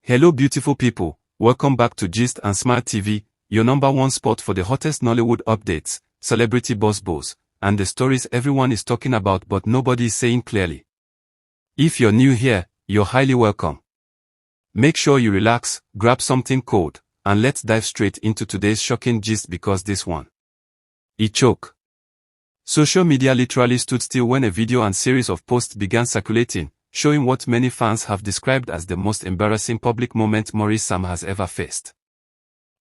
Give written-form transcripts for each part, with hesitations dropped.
Hello beautiful people, welcome back to Gist and Smile TV, your number one spot for the hottest Nollywood updates, celebrity buzz, and the stories everyone is talking about but nobody is saying clearly. If you're new here, you're highly welcome. Make sure you relax, grab something cold, and let's dive straight into today's shocking gist because this one. It choke. Social media literally stood still when a video and series of posts began circulating, showing what many fans have described as the most embarrassing public moment Maurice has ever faced.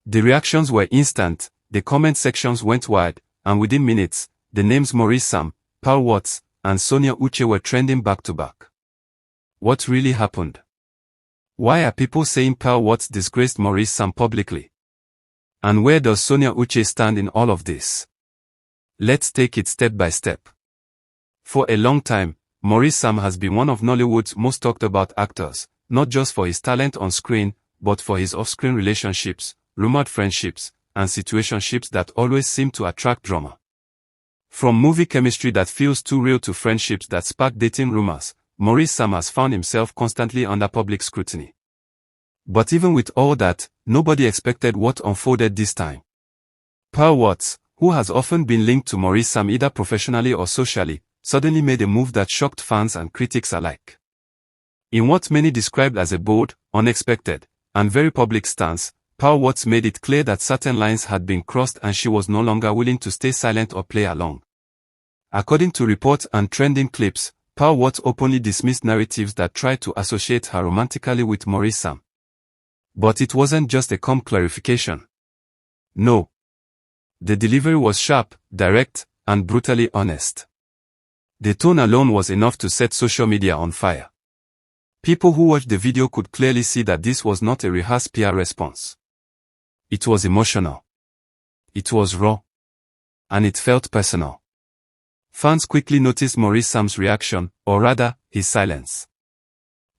The reactions were instant, the comment sections went wild, and within minutes, the names Maurice, Pearl Watts, and Sonia Uche were trending back to back. What really happened? Why are people saying Pearl Watts disgraced Maurice publicly? And where does Sonia Uche stand in all of this? Let's take it step by step. For a long time, Maurice has been one of Nollywood's most talked about actors, not just for his talent on screen, but for his off-screen relationships, rumored friendships, and situationships that always seem to attract drama. From movie chemistry that feels too real to friendships that spark dating rumors, Maurice has found himself constantly under public scrutiny. But even with all that, nobody expected what unfolded this time. Pearl Watts, who has often been linked to Maurice either professionally or socially, suddenly made a move that shocked fans and critics alike. In what many described as a bold, unexpected, and very public stance, Pearl Watts made it clear that certain lines had been crossed and she was no longer willing to stay silent or play along. According to reports and trending clips, Pearl Watts openly dismissed narratives that tried to associate her romantically with Maurice. But it wasn't just a calm clarification. No. The delivery was sharp, direct, and brutally honest. The tone alone was enough to set social media on fire. People who watched the video could clearly see that this was not a rehearsed PR response. It was emotional. It was raw. And it felt personal. Fans quickly noticed Maurice's reaction, or rather, his silence.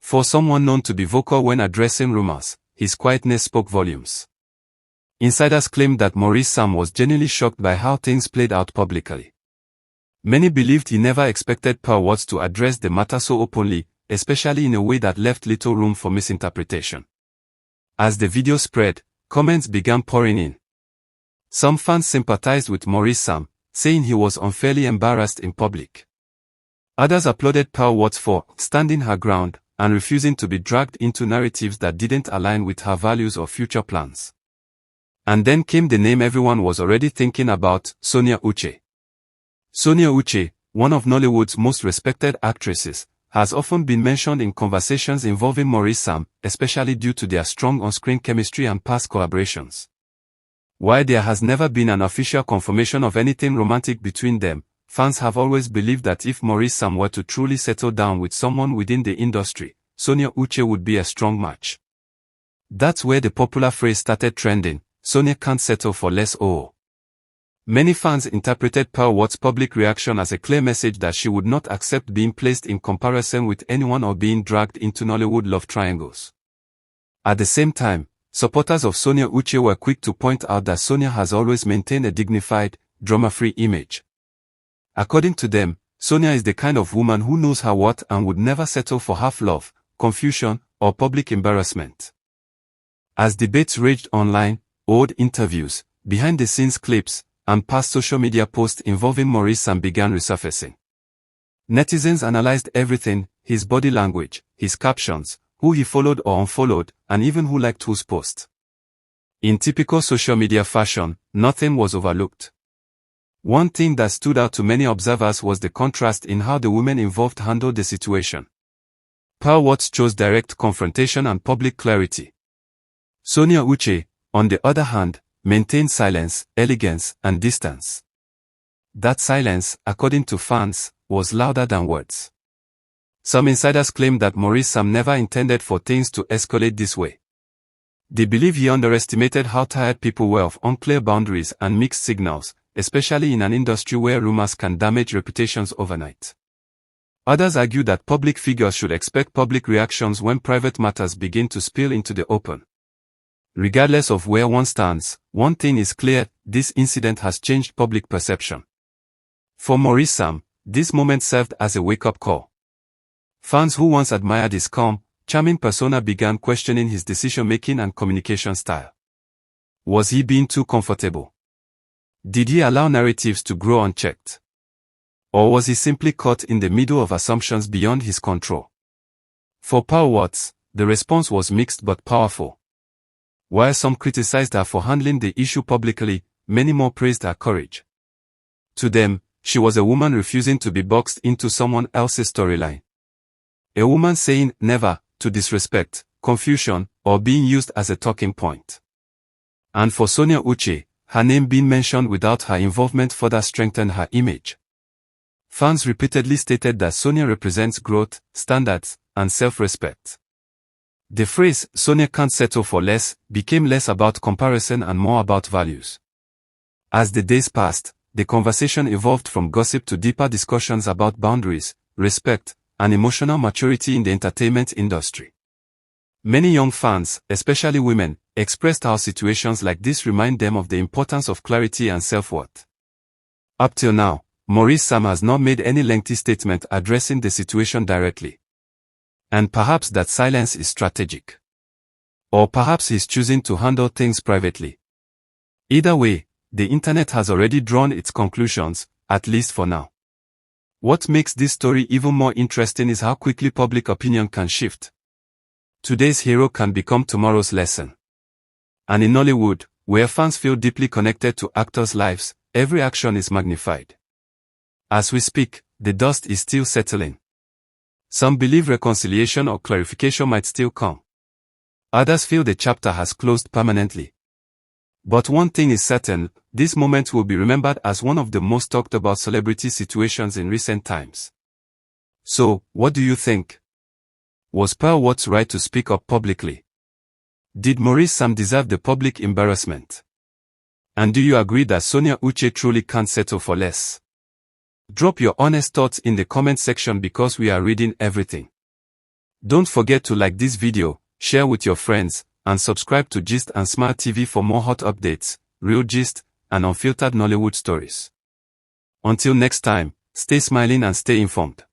For someone known to be vocal when addressing rumors, his quietness spoke volumes. Insiders claimed that Maurice was genuinely shocked by how things played out publicly. Many believed he never expected Pearl Watts to address the matter so openly, especially in a way that left little room for misinterpretation. As the video spread, comments began pouring in. Some fans sympathized with Maurice, saying he was unfairly embarrassed in public. Others applauded Pearl Watts for standing her ground and refusing to be dragged into narratives that didn't align with her values or future plans. And then came the name everyone was already thinking about, Sonia Uche. Sonia Uche, one of Nollywood's most respected actresses, has often been mentioned in conversations involving Maurice, especially due to their strong on-screen chemistry and past collaborations. While there has never been an official confirmation of anything romantic between them, fans have always believed that if Maurice were to truly settle down with someone within the industry, Sonia Uche would be a strong match. That's where the popular phrase started trending, Sonia can't settle for less. Many fans interpreted Pearl Watts' public reaction as a clear message that she would not accept being placed in comparison with anyone or being dragged into Nollywood love triangles. At the same time, supporters of Sonia Uche were quick to point out that Sonia has always maintained a dignified, drama-free image. According to them, Sonia is the kind of woman who knows her worth and would never settle for half love, confusion, or public embarrassment. As debates raged online, old interviews, behind-the-scenes clips, and past social media posts involving Maurice began resurfacing. Netizens analyzed everything, his body language, his captions, who he followed or unfollowed, and even who liked whose post. In typical social media fashion, nothing was overlooked. One thing that stood out to many observers was the contrast in how the women involved handled the situation. Pearl Watts chose direct confrontation and public clarity. Sonia Uche, on the other hand, maintained silence, elegance, and distance. That silence, according to fans, was louder than words. Some insiders claimed that Maurice never intended for things to escalate this way. They believe he underestimated how tired people were of unclear boundaries and mixed signals, especially in an industry where rumors can damage reputations overnight. Others argue that public figures should expect public reactions when private matters begin to spill into the open. Regardless of where one stands, one thing is clear, this incident has changed public perception. For Maurice, this moment served as a wake-up call. Fans who once admired his calm, charming persona began questioning his decision-making and communication style. Was he being too comfortable? Did he allow narratives to grow unchecked? Or was he simply caught in the middle of assumptions beyond his control? For Pearl Watts, the response was mixed but powerful. While some criticized her for handling the issue publicly, many more praised her courage. To them, she was a woman refusing to be boxed into someone else's storyline. A woman saying never to disrespect, confusion, or being used as a talking point. And for Sonia Uche, her name being mentioned without her involvement further strengthened her image. Fans repeatedly stated that Sonia represents growth, standards, and self-respect. The phrase, "Sonia can't settle for less," became less about comparison and more about values. As the days passed, the conversation evolved from gossip to deeper discussions about boundaries, respect, and emotional maturity in the entertainment industry. Many young fans, especially women, expressed how situations like this remind them of the importance of clarity and self-worth. Up till now, Maurice Sam has not made any lengthy statement addressing the situation directly. And perhaps that silence is strategic. Or perhaps he's choosing to handle things privately. Either way, the internet has already drawn its conclusions, at least for now. What makes this story even more interesting is how quickly public opinion can shift. Today's hero can become tomorrow's lesson. And in Nollywood, where fans feel deeply connected to actors' lives, every action is magnified. As we speak, the dust is still settling. Some believe reconciliation or clarification might still come. Others feel the chapter has closed permanently. But one thing is certain, this moment will be remembered as one of the most talked about celebrity situations in recent times. So, what do you think? Was Pearl Watts right to speak up publicly? Did Maurice Sam deserve the public embarrassment? And do you agree that Sonia Uche truly can't settle for less? Drop your honest thoughts in the comment section because we are reading everything. Don't forget to like this video, share with your friends, and subscribe to Gist and Smart TV for more hot updates, real gist, and unfiltered Nollywood stories. Until next time, stay smiling and stay informed.